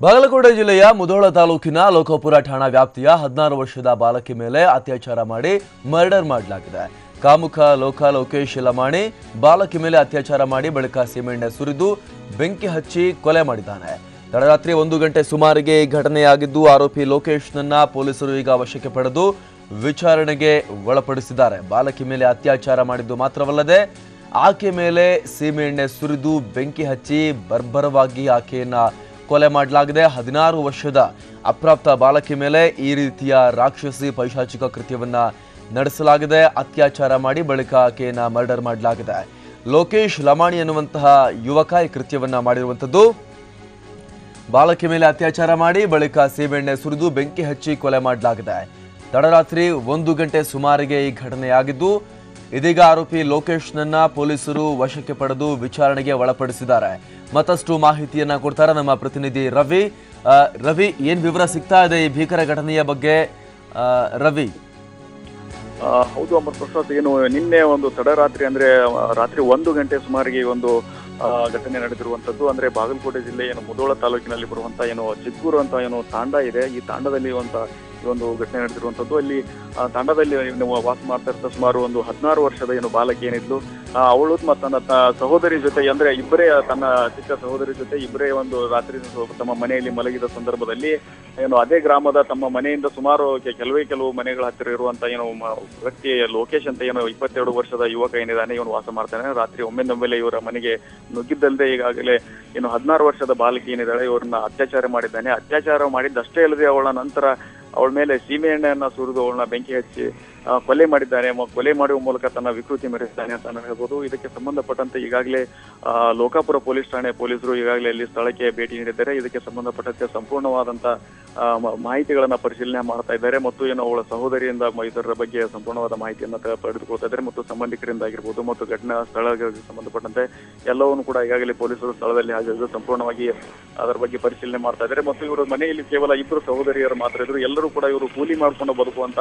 ಬಾಗಲಕೋಟೆ ಜಿಲ್ಲೆಯ ಮುಧೋಳ ತಾಲೂಕಿನ ಲೋಕಾಪುರ ಠಾಣಾ ವ್ಯಾಪ್ತಿಯ 16 ವರ್ಷದ ಬಾಲಕಿ ಮೇಲೆ ಅತ್ಯಾಚಾರ ಮಾಡಿ ಮರ್ಡರ್ ಮಾಡಲಾಗಿದೆ. ಕಾಮುಕ ಲೋಕೇಶ್ ಲಮಾಣಿ ಬಾಲಕಿ ಮೇಲೆ ಅತ್ಯಾಚಾರ ಮಾಡಿ ಬಳಿಕ ಸೀಮೆಎಣ್ಣೆ ಸುರಿದು ಬೆಂಕಿ ಹಚ್ಚಿ ಕೊಲೆ ಮಾಡಿದ್ದಾನೆ. ತಡರಾತ್ರಿ 1 ಗಂಟೆ ಸುಮಾರಿಗೆ ಈ ಘಟನೆಯಾಗಿದ್ದು ಆರೋಪಿ ಲೋಕೇಶ್ನನ್ನ ಪೊಲೀಸರು ಈಗ ವಶಕ್ಕೆ ಪಡೆದು ವಿಚಾರಣೆಗೆ ಒಳಪಡಿಸಿದ್ದಾರೆ. ಬಾಲಕಿ ಮೇಲೆ ಅತ್ಯಾಚಾರ ಮಾಡಿದ್ದು ಮಾತ್ರವಲ್ಲದೆ ಆಕೆ ಮೇಲೆ ಸೀಮೆಎಣ್ಣೆ ಸುರಿದು ಬೆಂಕಿ ಹಚ್ಚಿ ಬರ್ಬರವಾಗಿ ಆಕೆಯನ್ನ ಕೊಲೆ ಮಾಡಲಾಗಿದೆ. 16 ವರ್ಷದ ಅಪ್ರಾಪ್ತ ಬಾಲಕಿ ಮೇಲೆ ಈ ರೀತಿಯ ರಾಕ್ಷಸಿ ಪೈಶಾಚಿಕ ಕೃತ್ಯವನ್ನ ನಡೆಸಲಾಗಿದೆ. ಅತ್ಯಾಚಾರ ಮಾಡಿ ಬಳಿಕ ಆಕೆಯನ್ನ ಮರ್ಡರ್ ಮಾಡಲಾಗಿದೆ. ಲೋಕೇಶ್ ಲಮಾಣಿ ಎನ್ನುವಂತಹ ಯುವಕ ಈ ಕೃತ್ಯವನ್ನ ಮಾಡಿರುವಂಥದ್ದು. ಬಾಲಕಿ ಮೇಲೆ ಅತ್ಯಾಚಾರ ಮಾಡಿ ಬಳಿಕ ಸೀಮೆಎಣ್ಣೆ ಸುರಿದು ಬೆಂಕಿ ಹಚ್ಚಿ ಕೊಲೆ ಮಾಡಲಾಗಿದೆ. ತಡರಾತ್ರಿ 1 ಗಂಟೆ ಸುಮಾರಿಗೆ ಈ ಘಟನೆಯಾಗಿದ್ದು ಇದೀಗ ಆರೋಪಿ ಲೋಕೇಶ್ನನ್ನ ಪೊಲೀಸರು ವಶಕ್ಕೆ ಪಡೆದು ವಿಚಾರಣೆಗೆ ಒಳಪಡಿಸಿದ್ದಾರೆ. ಮತ್ತಷ್ಟು ಮಾಹಿತಿಯನ್ನ ಕೊಡ್ತಾರೆ ನಮ್ಮ ಪ್ರತಿನಿಧಿ ರವಿ. ರವಿ, ಏನ್ ವಿವರ ಸಿಗ್ತಾ ಇದೆ ಈ ಭೀಕರ ಘಟನೆಯ ಬಗ್ಗೆ? ರವಿ. ಹೌದು ಅಮರ್ ಪ್ರಸಾದ್, ಏನು ನಿನ್ನೆ ಒಂದು ತಡರಾತ್ರಿ ಅಂದ್ರೆ ರಾತ್ರಿ 1 ಗಂಟೆ ಸುಮಾರಿಗೆ ಒಂದು ಘಟನೆ ನಡೆದಿರುವಂತದ್ದು. ಅಂದ್ರೆ ಬಾಗಲಕೋಟೆ ಜಿಲ್ಲೆ ಏನು ಮುಧೋಳ ತಾಲೂಕಿನಲ್ಲಿ ಬರುವಂತ ಏನು ಚಿಕ್ಕೂರು ಅಂತ ಏನು ತಾಂಡ ಇದೆ, ಈ ತಾಂಡದಲ್ಲಿ ಒಂದು ಘಟನೆ ನಡೆದಿರುವಂತದ್ದು. ಅಲ್ಲಿ ತಾಂಡದಲ್ಲಿ ವಾಸ ಮಾಡ್ತಾ ಇರ್ತಾ ಸುಮಾರು ಒಂದು 16 ವರ್ಷದ ಏನು ಬಾಲಕಿ ಏನಿದ್ಲು, ಅವಳು ಮತ್ತು ತನ್ನ ಸಹೋದರಿ ಜೊತೆ, ಅಂದ್ರೆ ಇಬ್ಬರೇ, ತನ್ನ ಚಿಕ್ಕ ಸಹೋದರಿ ಜೊತೆ ಇಬ್ಬರೇ ಒಂದು ರಾತ್ರಿ ತಮ್ಮ ಮನೆಯಲ್ಲಿ ಮಲಗಿದ ಸಂದರ್ಭದಲ್ಲಿ ಏನು ಅದೇ ಗ್ರಾಮದ ತಮ್ಮ ಮನೆಯಿಂದ ಸುಮಾರು ಕೆಲವು ಮನೆಗಳ ಹತ್ತಿರ ಇರುವಂತ ಏನು ವ್ಯಕ್ತಿ ಲೋಕೇಶ್ ಅಂತ ಏನು 22 ವರ್ಷದ ಯುವಕ ಏನಿದ್ದಾನೆ, ಇವನು ವಾಸ ಮಾಡ್ತಾನೆ. ರಾತ್ರಿ ಒಮ್ಮೆಲೆ ಇವರ ಮನೆಗೆ ನುಗ್ಗಿದ್ದಲ್ಲದೆ ಈಗಾಗಲೇ ಏನು 16 ವರ್ಷದ ಬಾಲಕಿ ಏನಿದ್ದಾಳೆ ಇವ್ರನ್ನ ಅತ್ಯಾಚಾರ ಮಾಡಿದ್ದಾನೆ. ಅತ್ಯಾಚಾರ ಮಾಡಿದ್ದಷ್ಟೇ ಅಲ್ಲದೆ ಅವಳ ಮೇಲೆ ಸೀಮೆಎಣ್ಣೆಯನ್ನ ಸುರಿದು ಅವಳನ್ನ ಬೆಂಕಿ ಹಚ್ಚಿ ಕೊಲೆ ಮಾಡಿದ್ದಾನೆ. ಕೊಲೆ ಮಾಡುವ ಮೂಲಕ ತನ್ನ ವಿಕೃತಿ ಮೆರೆದಿದ್ದಾನೆ ಅಂತ ನಾನು ಹೇಳ್ಬೋದು. ಇದಕ್ಕೆ ಸಂಬಂಧಪಟ್ಟಂತೆ ಈಗಾಗಲೇ ಲೋಕಾಪುರ ಪೊಲೀಸ್ ಠಾಣೆ ಪೊಲೀಸರು ಈಗಾಗಲೇ ಅಲ್ಲಿ ಸ್ಥಳಕ್ಕೆ ಭೇಟಿ ನೀಡಿದ್ದಾರೆ. ಇದಕ್ಕೆ ಸಂಬಂಧಪಟ್ಟಂತೆ ಸಂಪೂರ್ಣವಾದಂತ ಮಾಹಿತಿಗಳನ್ನ ಪರಿಶೀಲನೆ ಮಾಡ್ತಾ ಇದ್ದಾರೆ ಮತ್ತು ಏನು ಅವಳ ಸಹೋದರಿಯಿಂದ ಇದರ ಬಗ್ಗೆ ಸಂಪೂರ್ಣವಾದ ಮಾಹಿತಿಯನ್ನ ಪಡೆದುಕೊಳ್ತಾ ಇದ್ದಾರೆ ಮತ್ತು ಸಂಬಂಧಿಕರಿಂದ ಆಗಿರ್ಬೋದು ಮತ್ತು ಘಟನಾ ಸ್ಥಳಗಳಿಗೆ ಸಂಬಂಧಪಟ್ಟಂತೆ ಎಲ್ಲವನ್ನು ಕೂಡ ಈಗಾಗಲೇ ಪೊಲೀಸರು ಸ್ಥಳದಲ್ಲಿ ಹಾಜರಿದ್ದು ಸಂಪೂರ್ಣವಾಗಿ ಅದರ ಬಗ್ಗೆ ಪರಿಶೀಲನೆ ಮಾಡ್ತಾ ಇದ್ದಾರೆ. ಮತ್ತು ಇವರು ಮನೆಯಲ್ಲಿ ಕೇವಲ 2 ಸಹೋದರಿಯರು ಮಾತ್ರ ಇದ್ರು. ಎಲ್ಲರೂ ಕೂಡ ಇವರು ಕೂಲಿ ಮಾಡ್ಕೊಂಡು ಬದುಕುವಂತ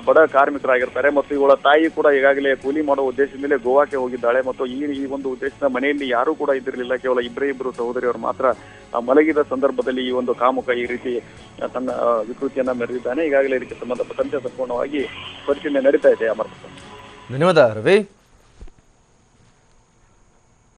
ಬಡ ಕಾರ್ಮಿಕರಾಗಿರ್ತಾರೆ ಮತ್ತು ಇವಳ ತಾಯಿ ಕೂಡ ಈಗಾಗಲೇ ಕೂಲಿ ಮಾಡುವ ಉದ್ದೇಶದ ಮೇಲೆ ಗೋವಾಕ್ಕೆ ಹೋಗಿದ್ದಾಳೆ ಮತ್ತು ಈ ಒಂದು ಉದ್ದೇಶದ ಮನೆಯಲ್ಲಿ ಯಾರೂ ಕೂಡ ಇದ್ದಿರಲಿಲ್ಲ. ಕೇವಲ ಇಬ್ಬರು ಸಹೋದರಿಯರು ಮಾತ್ರ ಮಲಗಿದ ಸಂದರ್ಭದಲ್ಲಿ ಈ ಒಂದು ಕಾಮುಕ ಈ ರೀತಿ ತನ್ನ ವಿಕೃತಿಯನ್ನ ಮೆರೆದಿದ್ದಾನೆ. ಈಗಾಗಲೇ ಇದಕ್ಕೆ ಸಂಬಂಧಪಟ್ಟಂತೆ ಸಂಪೂರ್ಣವಾಗಿ ಪರಿಶೀಲನೆ ನಡೀತಾ ಇದೆ. ಅಮರ್. ಧನ್ಯವಾದ ರವಿ.